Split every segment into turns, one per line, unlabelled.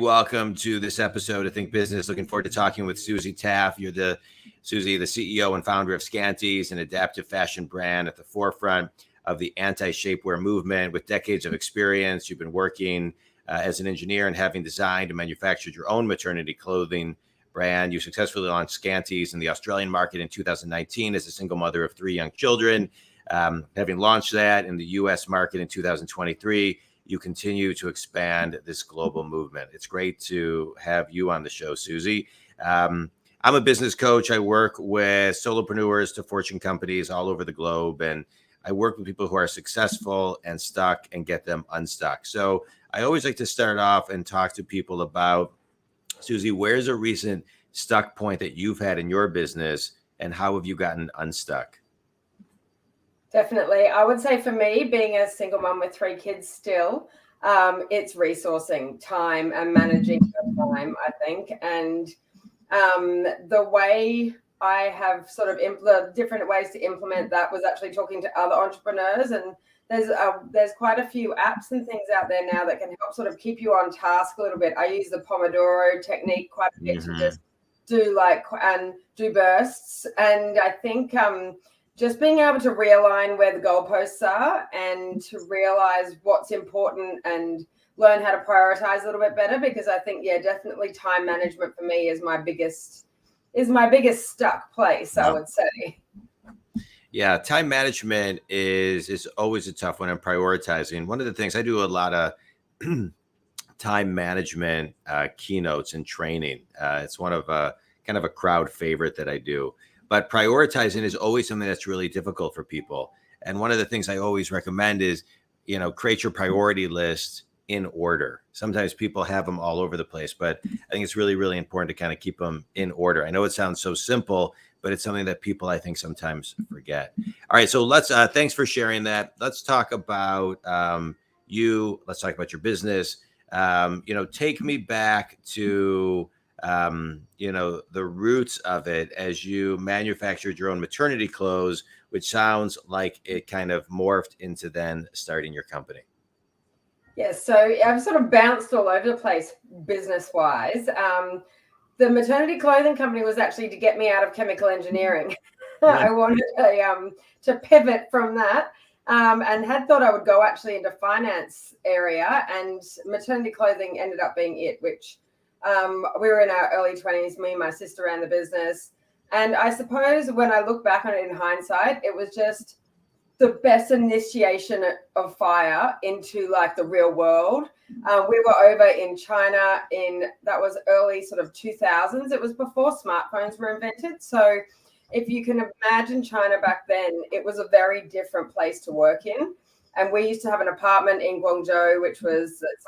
welcome to this episode of Think Business. Looking forward to talking with Susie Taaffe. You're Susie, the CEO and founder of Skanties, an adaptive fashion brand at the forefront of the anti-shapewear movement. With decades of experience, you've been working as an engineer and having designed and manufactured your own maternity clothing brand. You successfully launched Skanties in the Australian market in 2019 as a single mother of 3 young children. Having launched that in the U.S. market in 2023, you continue to expand this global movement. It's great to have you on the show, Susie. I'm a business coach. I work with solopreneurs to Fortune companies all over the globe, and I work with people who are successful and stuck and get them unstuck. So I always like to start off and talk to people about, Susie, where's a recent stuck point that you've had in your business, and how have you gotten unstuck?
Definitely. I would say for me, being a single mom with 3 kids still, it's resourcing time and managing your time, I think. And the way I have sort of the different ways to implement that was actually talking to other entrepreneurs. And there's quite a few apps and things out there now that can help sort of keep you on task a little bit. I use the Pomodoro technique quite a bit to just do bursts. And I think just being able to realign where the goalposts are and to realize what's important and learn how to prioritize a little bit better, because I think, definitely time management for me is my biggest stuck place, I would say.
Yeah, time management is always a tough one, and prioritizing. One of the things I do a lot of time management keynotes and training. It's one of kind of a crowd favorite that I do. But prioritizing is always something that's really difficult for people. And one of the things I always recommend is, create your priority list in order. Sometimes people have them all over the place, but I think it's really, really important to kind of keep them in order. I know it sounds so simple, but it's something that people, I think, sometimes forget. All right, so let's, thanks for sharing that. Let's talk about you. Let's talk about your business. Take me back to the roots of it as you manufactured your own maternity clothes, which sounds like it kind of morphed into then starting your company.
Yes, so I've sort of bounced all over the place business-wise. The maternity clothing company was actually to get me out of chemical engineering. I wanted to pivot from that and had thought I would go actually into finance area, and maternity clothing ended up being it, which we were in our early 20s. Me and my sister ran the business. And I suppose when I look back on it in hindsight, it was just the best initiation of fire into like the real world. We were over in China that was early sort of 2000s. It was before smartphones were invented. So if you can imagine China back then, it was a very different place to work in. And we used to have an apartment in Guangzhou, it's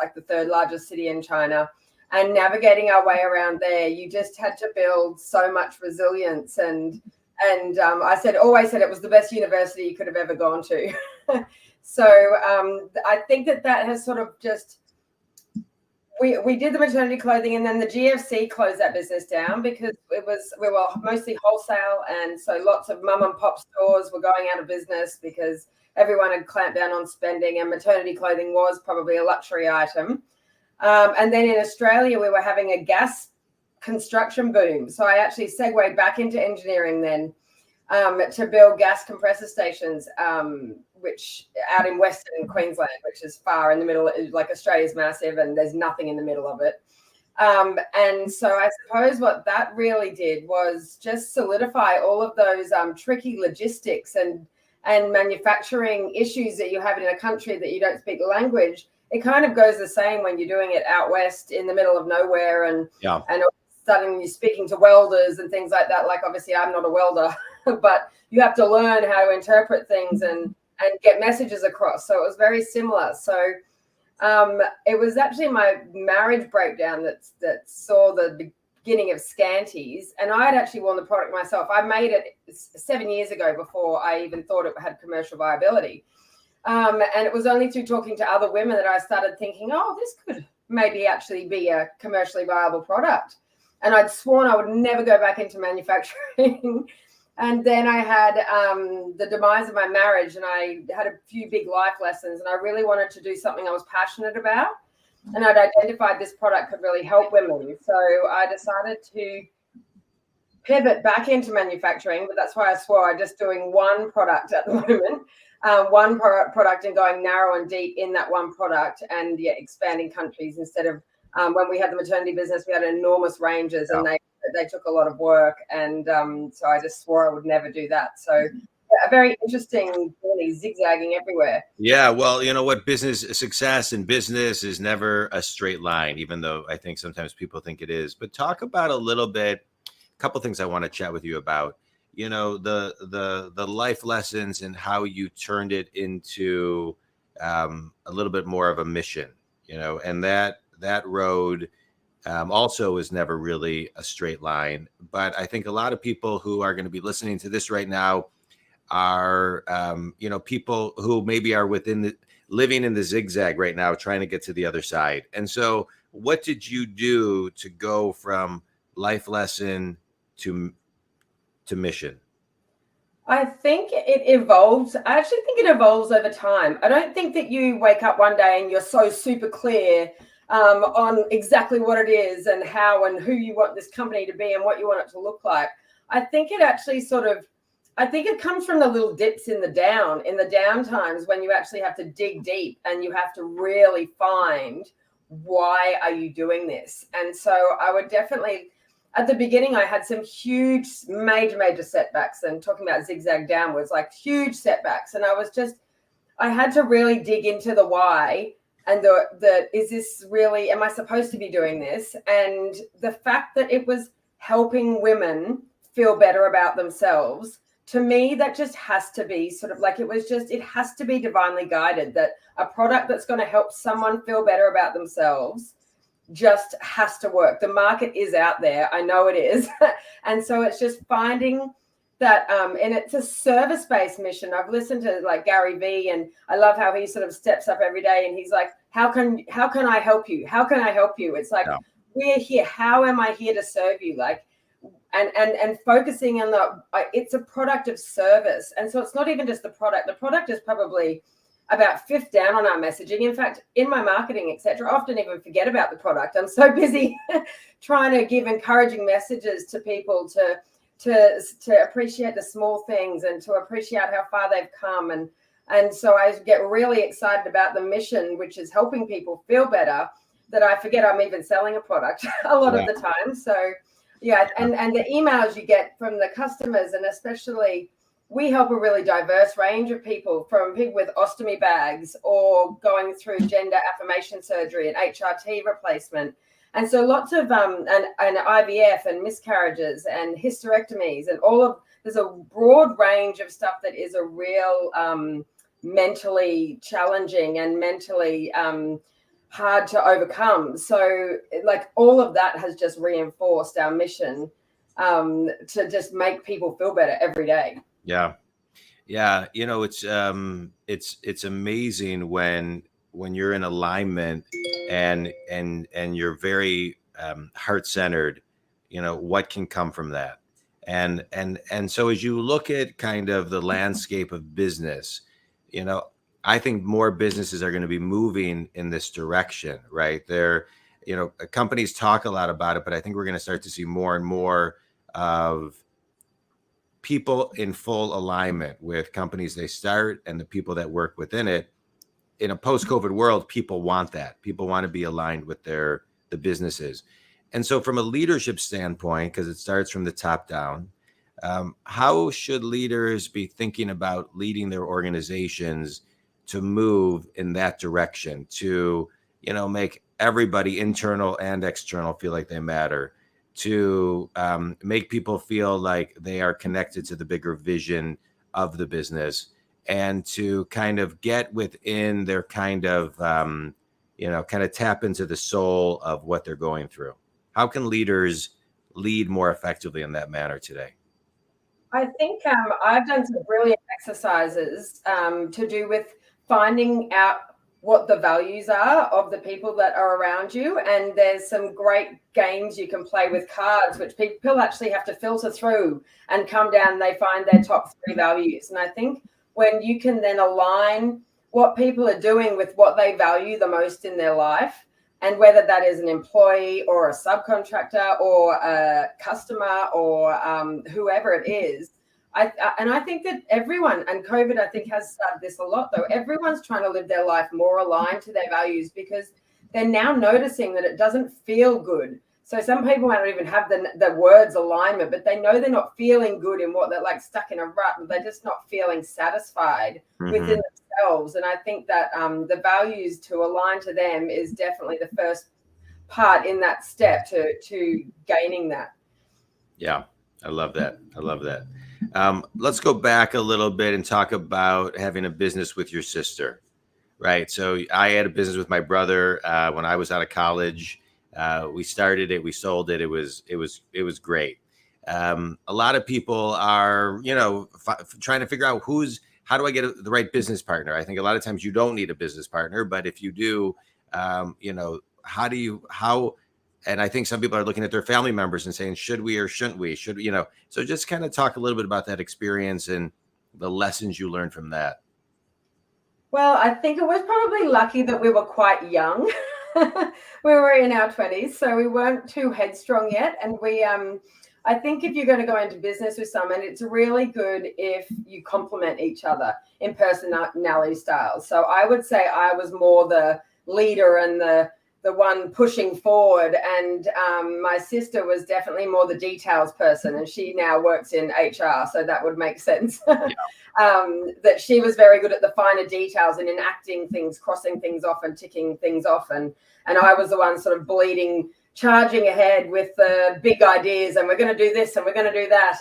like the 3rd largest city in China. And navigating our way around there, you just had to build so much resilience. And I always said it was the best university you could have ever gone to. So I think that has sort of just, we did the maternity clothing, and then the GFC closed that business down because we were mostly wholesale. And so lots of mum and pop stores were going out of business because everyone had clamped down on spending, and maternity clothing was probably a luxury item. And then in Australia, we were having a gas construction boom. So I actually segued back into engineering then to build gas compressor stations, which out in Western Queensland, which is far in the middle, like Australia's massive and there's nothing in the middle of it. And so I suppose what that really did was just solidify all of those tricky logistics and manufacturing issues that you have in a country that you don't speak the language. It kind of goes the same when you're doing it out west in the middle of nowhere, and all of a sudden you're speaking to welders and things like that. Like, obviously I'm not a welder, but you have to learn how to interpret things and get messages across. So it was very similar. So it was actually my marriage breakdown that saw the beginning of Skanties, and I had actually worn the product myself. I made it 7 years ago before I even thought it had commercial viability. And it was only through talking to other women that I started thinking, this could maybe actually be a commercially viable product. And I'd sworn I would never go back into manufacturing. And then I had the demise of my marriage, and I had a few big life lessons, and I really wanted to do something I was passionate about. and I'd identified this product could really help women. So I decided to pivot back into manufacturing, but that's why I swore I'm just doing one product at the moment, one product and going narrow and deep in that one product, and expanding countries instead of when we had the maternity business, we had enormous ranges and they took a lot of work, and so I just swore I would never do that. So a very interesting journey, zigzagging everywhere.
Yeah, well, you know what, business success in business is never a straight line, even though I think sometimes people think it is. But talk about a little bit, a couple things I want to chat with you about. You know, the life lessons and how you turned it into a little bit more of a mission. You know, and that road also is never really a straight line. But I think a lot of people who are going to be listening to this right now are people who maybe are living in the zigzag right now, trying to get to the other side. And so what did you do to go from life lesson to mission?
I think it evolves. I actually think it evolves over time. I don't think that you wake up one day and you're so super clear on exactly what it is and how and who you want this company to be and what you want it to look like. I think it actually I think it comes from the little dips in the down times when you actually have to dig deep and you have to really find why are you doing this. And so I would definitely, at the beginning, I had some huge, major setbacks, and talking about zigzag downwards, like huge setbacks. And I had to really dig into the why and is this really, am I supposed to be doing this? And the fact that it was helping women feel better about themselves, to me, that just has to be sort of like, it has to be divinely guided, that a product that's going to help someone feel better about themselves just has to work. The market is out there. I know it is. And so it's just finding that, and it's a service-based mission. I've listened to like Gary Vee, and I love how he sort of steps up every day and he's like, how can I help you? How can I help you? It's like, we're here. How am I here to serve you? Like, and focusing on it's a product of service. And so it's not even just the product. The product is probably about fifth down on our messaging. In fact, in my marketing, etc., I often even forget about the product. I'm so busy trying to give encouraging messages to people to appreciate the small things and to appreciate how far they've come. And so I get really excited about the mission, which is helping people feel better, that I forget I'm even selling a product a lot of the time. So and the emails you get from the customers, and especially we help a really diverse range of people, from people with ostomy bags or going through gender affirmation surgery and HRT replacement. And so lots of and IVF and miscarriages and hysterectomies and there's a broad range of stuff that is a real mentally challenging and mentally hard to overcome. So like all of that has just reinforced our mission to just make people feel better every day.
Yeah. You know, it's amazing when you're in alignment and you're very heart-centered, you know, what can come from that. And so as you look at kind of the landscape of business, you know, I think more businesses are going to be moving in this direction, right? Companies talk a lot about it, but I think we're going to start to see more and more of people in full alignment with companies they start and the people that work within it. In a post-COVID world, people want that. People want to be aligned with the businesses. And so from a leadership standpoint, because it starts from the top down, how should leaders be thinking about leading their organizations to move in that direction, to, you know, make everybody internal and external feel like they matter, to make people feel like they are connected to the bigger vision of the business, and to kind of get within their kind of tap into the soul of what they're going through? How can leaders lead more effectively in that manner today?
I think I've done some brilliant exercises to do with finding out what the values are of the people that are around you. And there's some great games you can play with cards, which people actually have to filter through and come down and they find their top 3 values. And I think when you can then align what people are doing with what they value the most in their life, And whether that is an employee or a subcontractor or a customer or whoever it is, I think that everyone, and COVID, I think, has started this a lot, though. Everyone's trying to live their life more aligned to their values because they're now noticing that it doesn't feel good. So some people might not even have the words alignment, but they know they're not feeling good in what they're like stuck in a rut. They're just not feeling satisfied within themselves. And I think that the values to align to them is definitely the first part in that step to gaining that.
Yeah, I love that. I love that. Let's go back a little bit and talk about having a business with your sister, right? So I had a business with my brother when I was out of college. We started it, we sold it. It was great. A lot of people are, trying to figure out how do I get the right business partner? I think a lot of times you don't need a business partner, but if you do, and I think some people are looking at their family members and saying, should we or shouldn't we? So just kind of talk a little bit about that experience and the lessons you learned from that.
Well, I think it was probably lucky that we were quite young. We were in our 20s, so we weren't too headstrong yet. And I think if you're going to go into business with someone, it's really good if you complement each other in personality styles. So I would say I was more the leader and the one pushing forward, and my sister was definitely more the details person, and she now works in HR, so that would make sense. That she was very good at the finer details and enacting things, crossing things off and ticking things off, and I was the one sort of charging ahead with the big ideas, and we're going to do this and we're going to do that,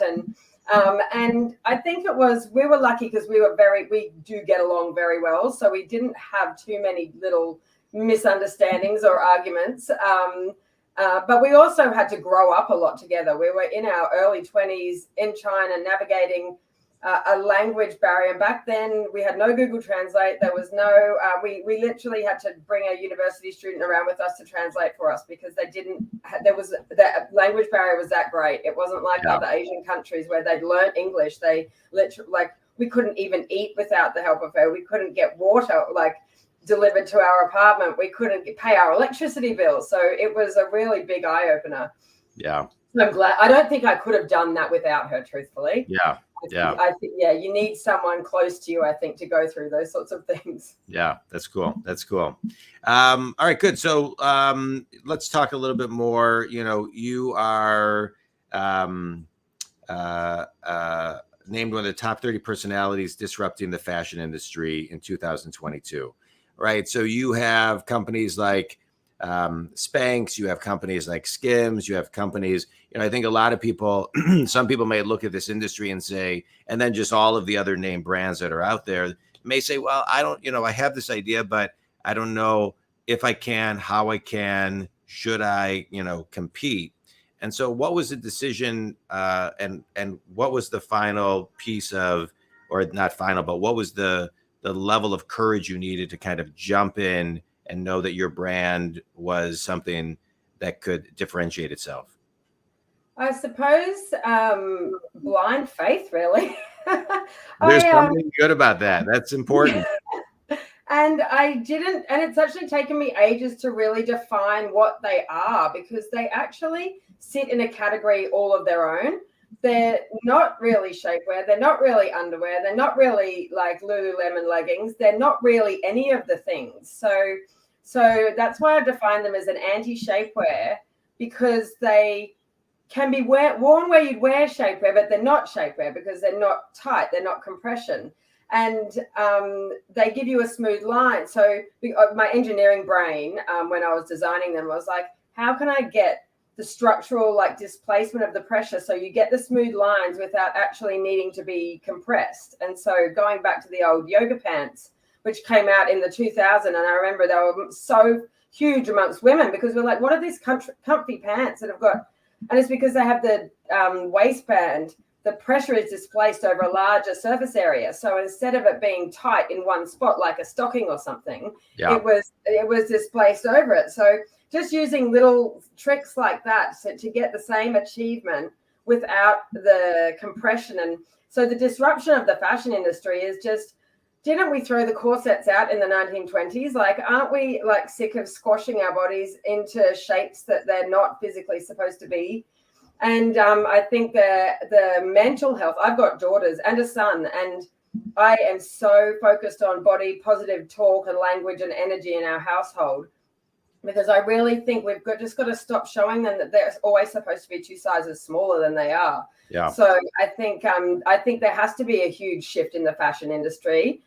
and I think we were lucky because we do get along very well, so we didn't have too many little misunderstandings or arguments, but we also had to grow up a lot together. We were in our early 20s in China navigating a language barrier. Back then we had no Google Translate. There was no we literally had to bring a university student around with us to translate for us because the language barrier was that great. It wasn't like other Asian countries where they'd learned English. They literally, we couldn't even eat without the help of her. We couldn't get water delivered to our apartment. We couldn't pay our electricity bills. So it was a really big eye opener.
Yeah.
I'm glad. I don't think I could have done that without her, truthfully.
Yeah.
I think, you need someone close to you, I think, to go through those sorts of things.
Yeah, that's cool. All right, good. So let's talk a little bit more. You are named one of the top 30 personalities disrupting the fashion industry in 2022. Right. So you have companies like Spanx, you have companies like Skims, you have companies, I think a lot of people, some people may look at this industry and say, and then just all of the other name brands that are out there may say, well, I don't, I have this idea, but I don't know if I can, how I can, should I, compete. And so what was the decision and what was the final piece of, or not final, but what was the level of courage you needed to kind of jump in and know that your brand was something that could differentiate itself?
I suppose blind faith, really.
There's something good about that. That's important.
And it's actually taken me ages to really define what they are, because they actually sit in a category all of their own. They're not really shapewear. They're not really underwear. They're not really like Lululemon leggings. They're not really any of the things. So that's why I define them as an anti-shapewear, because they can be worn where you'd wear shapewear, but they're not shapewear because they're not tight. They're not compression. And they give you a smooth line. So my engineering brain, when I was designing them, I was like, how can I get the structural displacement of the pressure so you get the smooth lines without actually needing to be compressed? And so going back to the old yoga pants, which came out in the 2000s, and I remember they were so huge amongst women because we're like, what are these comfy pants that have got? And it's because they have the waistband. The pressure is displaced over a larger surface area. So instead of it being tight in one spot like a stocking or something, it was displaced over it. So just using little tricks like that to get the same achievement without the compression. And so the disruption of the fashion industry is just didn't we throw the corsets out in the 1920s? Like, aren't we like sick of squashing our bodies into shapes that they're not physically supposed to be? And I think the mental health, I've got daughters and a son, and I am so focused on body positive talk and language and energy in our household, because I really think we've just got to stop showing them that they're always supposed to be 2 sizes smaller than they are.
Yeah.
So I think there has to be a huge shift in the fashion industry,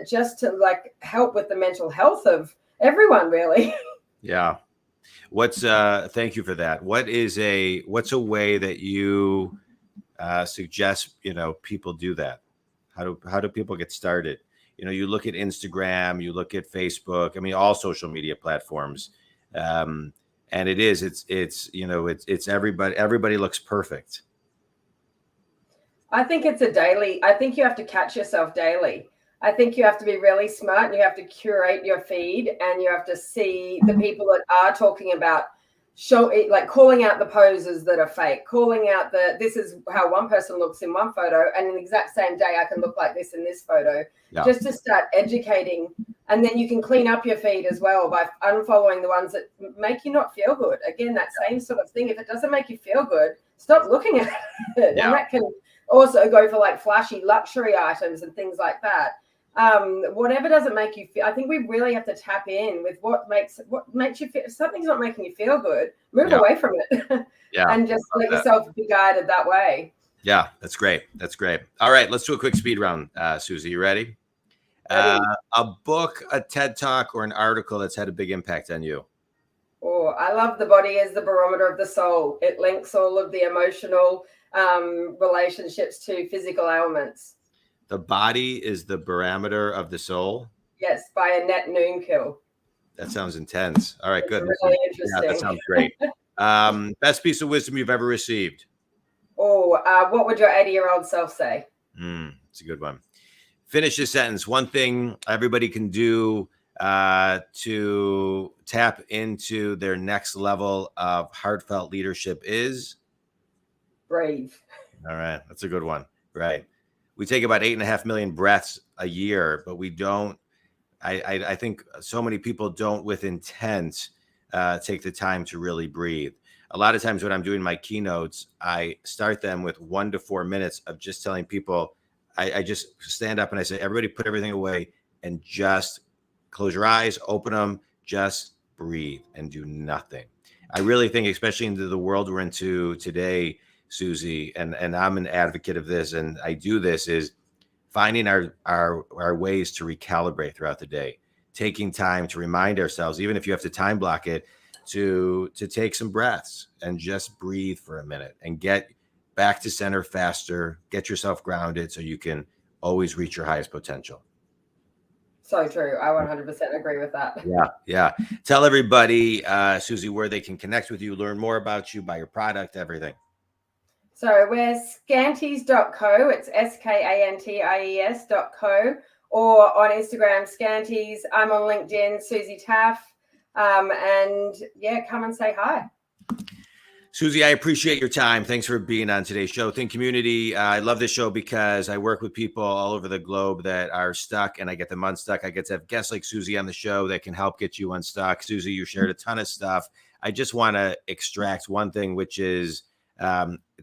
just to like help with the mental health of everyone, really.
Yeah. Thank you for that. What's a way that you suggest, people do that? How do people get started? You look at Instagram, you look at Facebook, I mean, all social media platforms. And it's everybody looks perfect.
I think I think you have to catch yourself daily. I think you have to be really smart, and you have to curate your feed, and you have to see the people that are talking about calling out the poses that are fake, calling out this is how one person looks in one photo, and in the exact same day I can look like this in this photo. Yeah. Just to start educating, and then you can clean up your feed as well by unfollowing the ones that make you not feel good. Again, that same sort of thing. If it doesn't make you feel good, stop looking at it. Yeah. And that can also go for like flashy luxury items and things like that. Whatever doesn't make you feel, I think we really have to tap in with what makes you feel. If something's not making you feel good, move away from it. And just let yourself be guided that way.
Yeah, that's great. All right, let's do a quick speed round. Susie, you ready? A book, a TED Talk, or an article that's had a big impact on you?
Oh, I love The Body as the Barometer of the Soul. It links all of the emotional relationships to physical ailments.
The Body is the Barometer of the Soul?
Yes, by Annette Noonkill.
That sounds intense. All right, good.
Really interesting.
Yeah, that sounds great. Best piece of wisdom you've ever received?
What would your 80-year-old self say?
It's a good one. Finish this sentence. One thing everybody can do to tap into their next level of heartfelt leadership is?
Breathe.
All right, that's a good one. Right. We take about 8.5 million breaths a year, but we don't. I think so many people don't, with intent, take the time to really breathe. A lot of times when I'm doing my keynotes, I start them with 1 to 4 minutes of just telling people, I just stand up and I say, everybody put everything away and just close your eyes, open them, just breathe and do nothing. I really think, especially into the world we're into today, Susie, and I'm an advocate of this, and I do this, is finding our ways to recalibrate throughout the day, taking time to remind ourselves, even if you have to time block it, to take some breaths and just breathe for a minute and get back to center faster, get yourself grounded so you can always reach your highest potential.
So true. I 100% agree with that.
Yeah. Tell everybody, Susie, where they can connect with you, learn more about you, buy your product, everything.
So we're skanties.co. It's SKANTIES.co, or on Instagram, Skanties. I'm on LinkedIn, Susie Taaffe. And yeah, come and say hi.
Susie, I appreciate your time. Thanks for being on today's show. Think Community. I love this show because I work with people all over the globe that are stuck, and I get them unstuck. I get to have guests like Susie on the show that can help get you unstuck. Susie, you shared a ton of stuff. I just want to extract one thing, which is,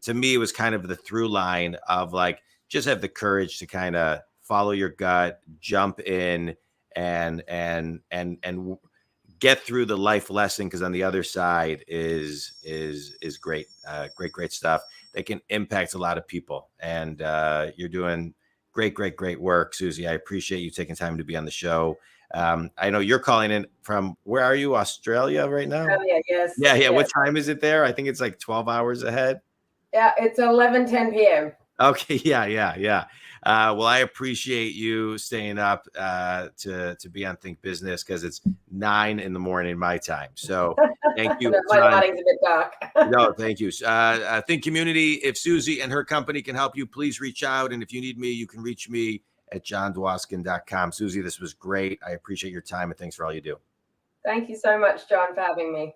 to me, it was kind of the through line of like, just have the courage to kind of follow your gut, jump in, and get through the life lesson, because on the other side is great, great stuff that can impact a lot of people. And you're doing great work, Susie. I appreciate you taking time to be on the show. I know you're calling in from, where are you? Australia right now?
Australia, yes.
Yeah. What time is it there? I think it's like 12 hours ahead.
Yeah, it's 11:10 p.m.
Okay. Yeah. Well, I appreciate you staying up to be on Think Business, because it's 9 a.m. my time. So thank you.
My lighting's a bit dark.
No, thank you. Think Community. If Susie and her company can help you, please reach out. And if you need me, you can reach me at johndwoskin.com. Susie, this was great. I appreciate your time, and thanks for all you do.
Thank you so much, John, for having me.